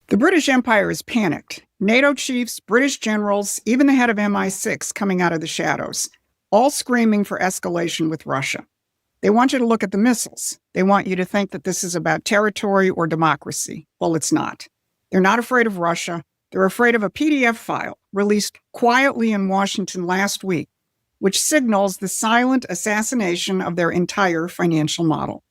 The British Empire is panicked. NATO chiefs, British generals, even the head of MI6 coming out of the shadows, all screaming for escalation with Russia. They want you to look at the missiles. They want you to think that this is about territory or democracy. Well, it's not. They're not afraid of Russia. They're afraid of a PDF file released quietly in Washington last week, which signals the silent assassination of their entire financial model.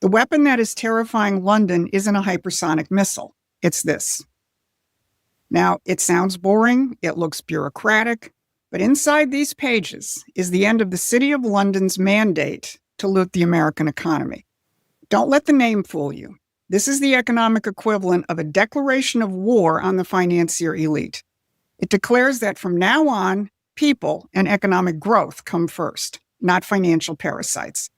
The weapon that is terrifying London isn't a hypersonic missile. It's this. Now, it sounds boring, it looks bureaucratic, but inside these pages is the end of the City of London's mandate to loot the American economy. Don't let the name fool you. This is the economic equivalent of a declaration of war on the financier elite. It declares that from now on, people and economic growth come first, not financial parasites.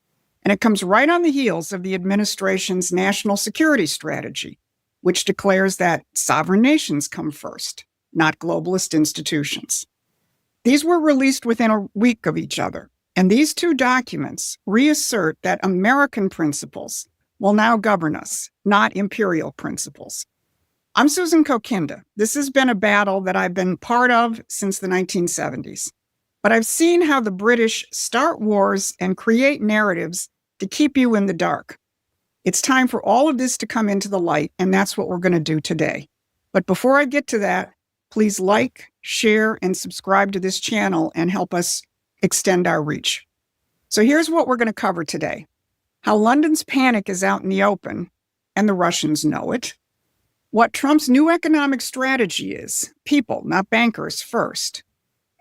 And it comes right on the heels of the administration's national security strategy, which declares that sovereign nations come first, not globalist institutions. These were released within a week of each other, and these two documents reassert that American principles will now govern us, not imperial principles. I'm Susan Kokinda. This has been a battle that I've been part of since the 1970s. But I've seen how the British start wars and create narratives to keep you in the dark. It's time for all of this to come into the light, and that's what we're going to do today. But before I get to that, please like, share, and subscribe to this channel and help us extend our reach. So here's what we're going to cover today. How London's panic is out in the open, and the Russians know it. What Trump's new economic strategy is, people, not bankers, first.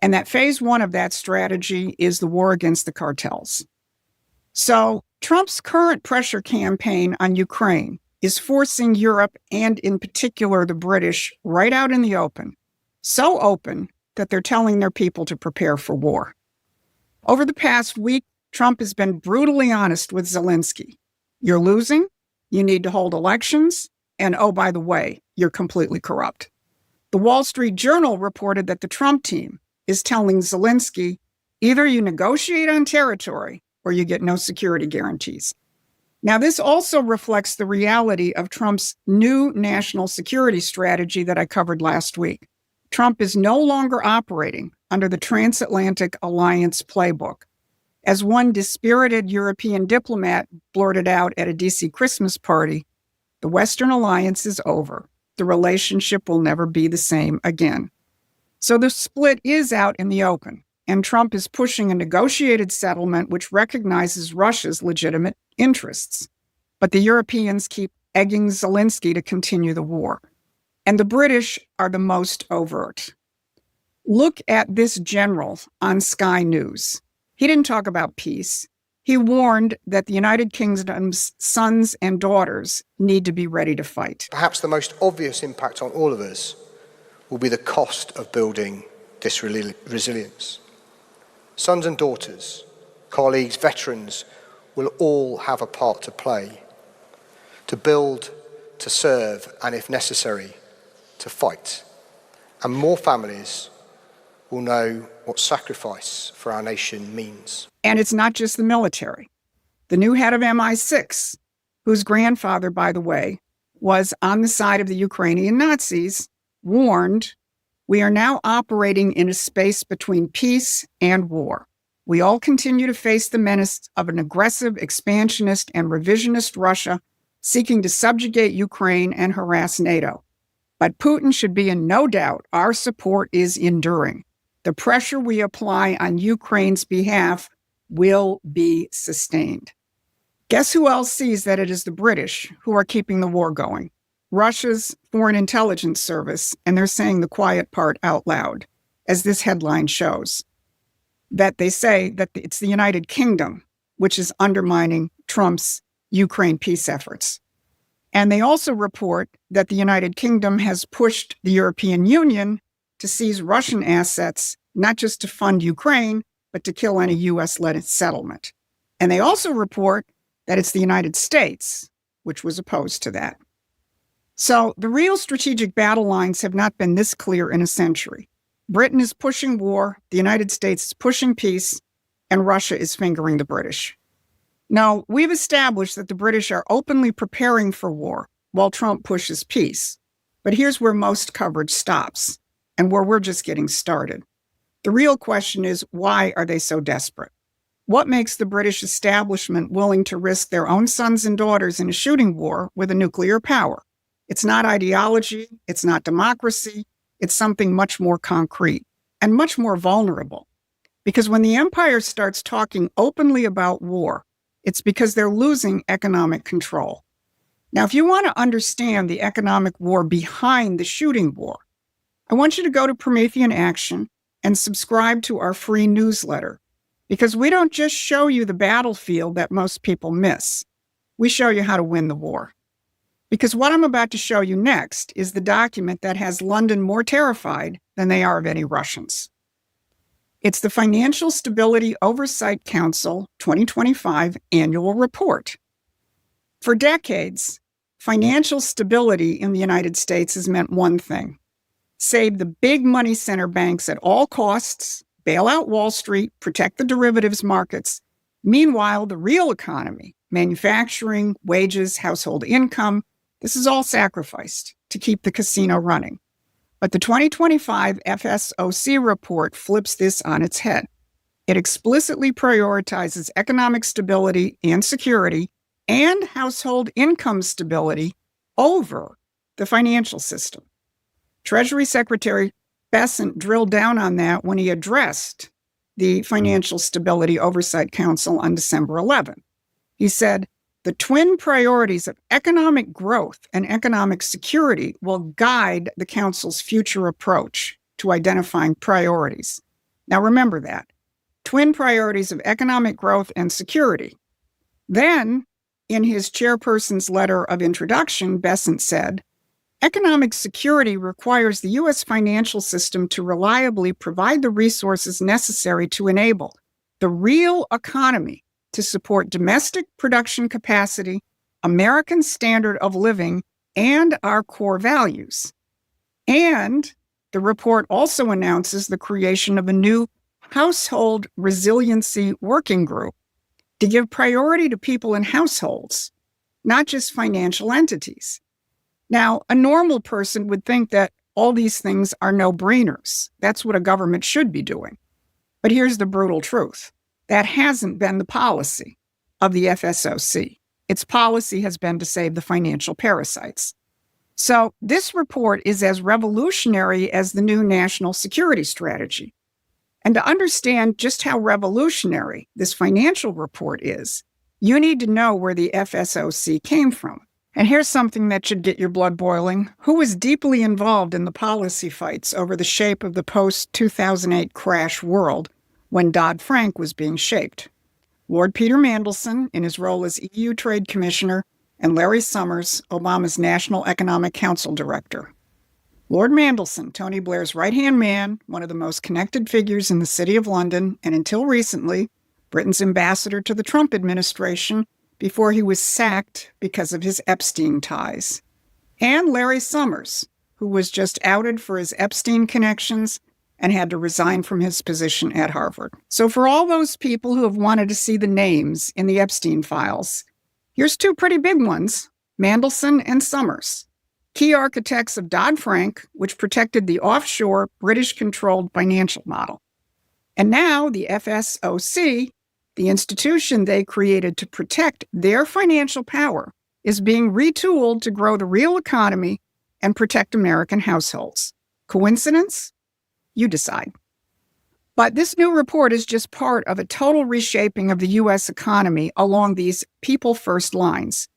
And that phase one of that strategy is the war against the cartels. So Trump's current pressure campaign on Ukraine is forcing Europe, and in particular the British, right out in the open. So open that they're telling their people to prepare for war. Over the past week, Trump has been brutally honest with Zelensky. You're losing, you need to hold elections, and oh, by the way, you're completely corrupt. The Wall Street Journal reported that the Trump team is telling Zelensky, either you negotiate on territory or you get no security guarantees. Now, this also reflects the reality of Trump's new national security strategy that I covered last week. Trump is no longer operating under the transatlantic alliance playbook. As one dispirited European diplomat blurted out at a DC Christmas party, the Western alliance is over. The relationship will never be the same again. So the split is out in the open, and Trump is pushing a negotiated settlement which recognizes Russia's legitimate interests. But the Europeans keep egging Zelensky to continue the war. And the British are the most overt. Look at this general on Sky News. He didn't talk about peace. He warned that the United Kingdom's sons and daughters need to be ready to fight. Perhaps the most obvious impact on all of us will be the cost of building this resilience. Sons and daughters, colleagues, veterans will all have a part to play, to build, to serve, and if necessary, to fight. And more families will know what sacrifice for our nation means. And it's not just the military. The new head of MI6, whose grandfather, by the way, was on the side of the Ukrainian Nazis, warned, we are now operating in a space between peace and war. We all continue to face the menace of an aggressive, expansionist, and revisionist Russia seeking to subjugate Ukraine and harass NATO. But Putin should be in no doubt our support is enduring. The pressure we apply on Ukraine's behalf will be sustained. Guess who else sees that it is the British who are keeping the war going? Russia's Foreign Intelligence Service, and they're saying the quiet part out loud, as this headline shows, that they say that it's the United Kingdom which is undermining Trump's Ukraine peace efforts. And they also report that the United Kingdom has pushed the European Union to seize Russian assets, not just to fund Ukraine, but to kill any U.S.-led settlement. And they also report that it's the United States which was opposed to that. So the real strategic battle lines have not been this clear in a century. Britain is pushing war, the United States is pushing peace, and Russia is fingering the British. Now, we've established that the British are openly preparing for war while Trump pushes peace. But here's where most coverage stops and where we're just getting started. The real question is, why are they so desperate? What makes the British establishment willing to risk their own sons and daughters in a shooting war with a nuclear power? It's not ideology, it's not democracy, it's something much more concrete and much more vulnerable. Because when the empire starts talking openly about war, it's because they're losing economic control. Now, if you want to understand the economic war behind the shooting war, I want you to go to Promethean Action and subscribe to our free newsletter, because we don't just show you the battlefield that most people miss. We show you how to win the war. Because what I'm about to show you next is the document that has London more terrified than they are of any Russians. It's the Financial Stability Oversight Council 2025 Annual Report. For decades, financial stability in the United States has meant one thing: save the big money center banks at all costs, bail out Wall Street, protect the derivatives markets. Meanwhile, the real economy, manufacturing, wages, household income, this is all sacrificed to keep the casino running. But the 2025 FSOC report flips this on its head. It explicitly prioritizes economic stability and security and household income stability over the financial system. Treasury Secretary Bessent drilled down on that when he addressed the Financial Stability Oversight Council on December 11. He said, "The twin priorities of economic growth and economic security will guide the Council's future approach to identifying priorities." Now remember that. Twin priorities of economic growth and security. Then, in his chairperson's letter of introduction, Bessent said, "Economic security requires the U.S. financial system to reliably provide the resources necessary to enable the real economy to support domestic production capacity, American standard of living, and our core values." And the report also announces the creation of a new Household Resiliency Working Group to give priority to people in households, not just financial entities. Now, a normal person would think that all these things are no-brainers. That's what a government should be doing. But here's the brutal truth. That hasn't been the policy of the FSOC. Its policy has been to save the financial parasites. So this report is as revolutionary as the new national security strategy. And to understand just how revolutionary this financial report is, you need to know where the FSOC came from. And here's something that should get your blood boiling. Who was deeply involved in the policy fights over the shape of the post-2008 crash world when Dodd-Frank was being shaped? Lord Peter Mandelson, in his role as EU Trade Commissioner, and Larry Summers, Obama's National Economic Council Director. Lord Mandelson, Tony Blair's right-hand man, one of the most connected figures in the City of London, and until recently, Britain's ambassador to the Trump administration before he was sacked because of his Epstein ties. And Larry Summers, who was just outed for his Epstein connections and had to resign from his position at Harvard. So for all those people who have wanted to see the names in the Epstein files, here's two pretty big ones, Mandelson and Summers, key architects of Dodd-Frank, which protected the offshore British-controlled financial model. And now the FSOC, the institution they created to protect their financial power, is being retooled to grow the real economy and protect American households. Coincidence? You decide. But this new report is just part of a total reshaping of the U.S. economy along these people-first lines.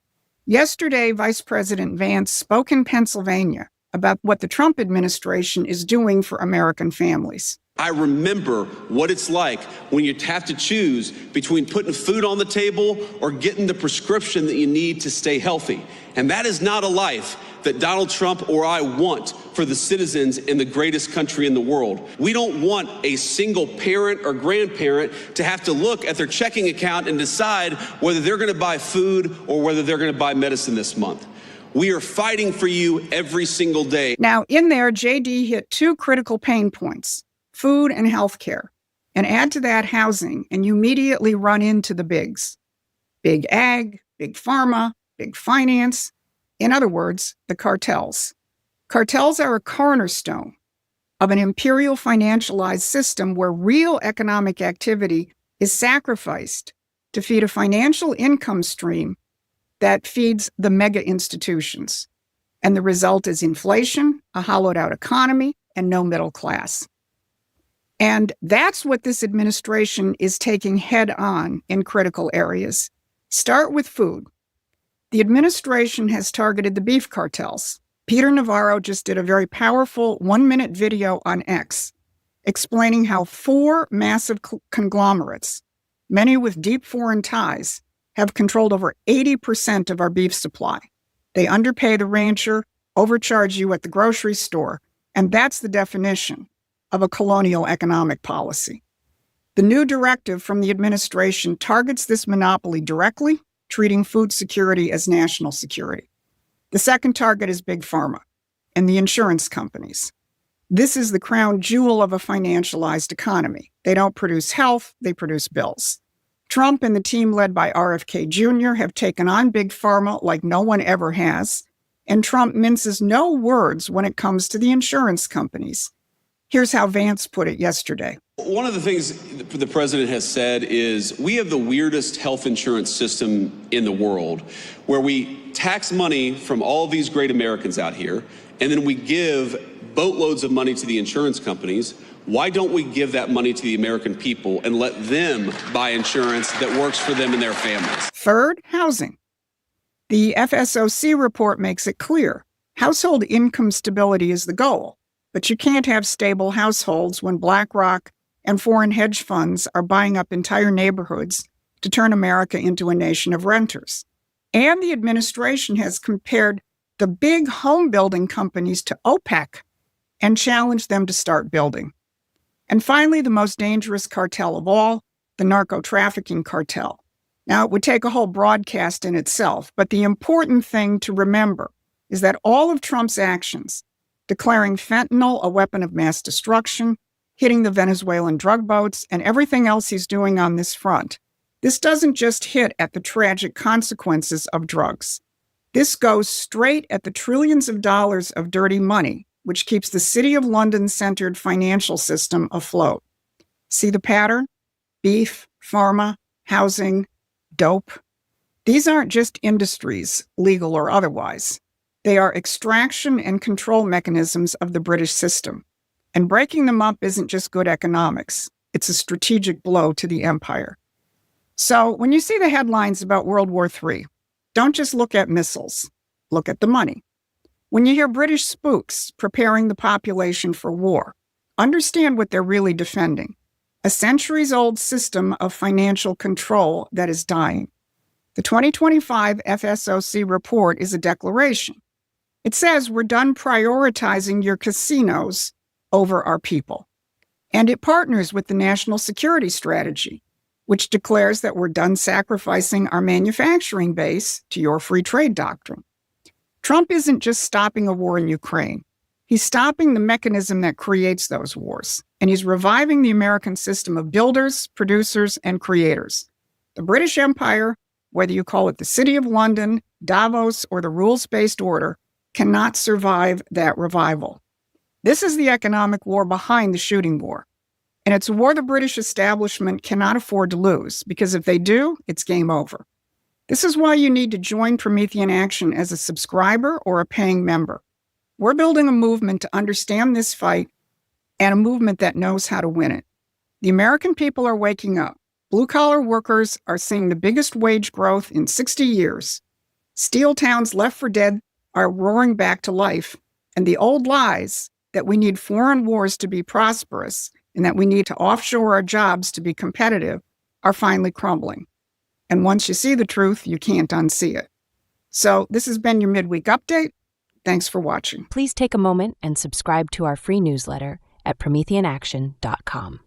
Yesterday, Vice President Vance spoke in Pennsylvania about what the Trump administration is doing for American families. I remember what it's like when you have to choose between putting food on the table or getting the prescription that you need to stay healthy. And that is not a life that Donald Trump or I want for the citizens in the greatest country in the world. We don't want a single parent or grandparent to have to look at their checking account and decide whether they're going to buy food or whether they're going to buy medicine this month. We are fighting for you every single day. Now, in there, JD hit two critical pain points: food and healthcare. And add to that housing, and you immediately run into the bigs. Big ag, big pharma, big finance. In other words, the cartels. Cartels are a cornerstone of an imperial financialized system where real economic activity is sacrificed to feed a financial income stream that feeds the mega institutions. And the result is inflation, a hollowed-out economy, and no middle class. And that's what this administration is taking head-on in critical areas. Start with food. The administration has targeted the beef cartels. Peter Navarro just did a very powerful 1-minute video on X explaining how 4 massive conglomerates, many with deep foreign ties, have controlled over 80% of our beef supply. They underpay the rancher, overcharge you at the grocery store, and that's the definition of a colonial economic policy. The new directive from the administration targets this monopoly directly, treating food security as national security. The second target is Big Pharma and the insurance companies. This is the crown jewel of a financialized economy. They don't produce health, they produce bills. Trump and the team led by RFK Jr. have taken on Big Pharma like no one ever has, and Trump minces no words when it comes to the insurance companies. Here's how Vance put it yesterday. One of the things the president has said is we have the weirdest health insurance system in the world, where we tax money from all of these great Americans out here, and then we give boatloads of money to the insurance companies. Why don't we give that money to the American people and let them buy insurance that works for them and their families? Third, housing. The FSOC report makes it clear. Household income stability is the goal, but you can't have stable households when BlackRock and foreign hedge funds are buying up entire neighborhoods to turn America into a nation of renters. And the administration has compared the big home building companies to OPEC and challenged them to start building. And finally, the most dangerous cartel of all, the narco-trafficking cartel. Now, it would take a whole broadcast in itself, but the important thing to remember is that all of Trump's actions, declaring fentanyl a weapon of mass destruction, hitting the Venezuelan drug boats, and everything else he's doing on this front, this doesn't just hit at the tragic consequences of drugs. This goes straight at the trillions of dollars of dirty money, which keeps the City of London-centered financial system afloat. See the pattern? Beef, pharma, housing, dope. These aren't just industries, legal or otherwise. They are extraction and control mechanisms of the British system. And breaking them up isn't just good economics. It's a strategic blow to the empire. So when you see the headlines about World War III, don't just look at missiles. Look at the money. When you hear British spooks preparing the population for war, understand what they're really defending. A centuries-old system of financial control that is dying. The 2025 FSOC report is a declaration. It says we're done prioritizing your casinos over our people. And it partners with the National Security Strategy, which declares that we're done sacrificing our manufacturing base to your free trade doctrine. Trump isn't just stopping a war in Ukraine. He's stopping the mechanism that creates those wars, and he's reviving the American system of builders, producers, and creators. The British Empire, whether you call it the City of London, Davos, or the rules-based order, cannot survive that revival. This is the economic war behind the shooting war. And it's a war the British establishment cannot afford to lose, because if they do, it's game over. This is why you need to join Promethean Action as a subscriber or a paying member. We're building a movement to understand this fight and a movement that knows how to win it. The American people are waking up. Blue-collar workers are seeing the biggest wage growth in 60 years. Steel towns left for dead are roaring back to life. And the old lies that we need foreign wars to be prosperous and that we need to offshore our jobs to be competitive are finally crumbling. And once you see the truth, you can't unsee it. So this has been your midweek update. Thanks for watching. Please take a moment and subscribe to our free newsletter at PrometheanAction.com.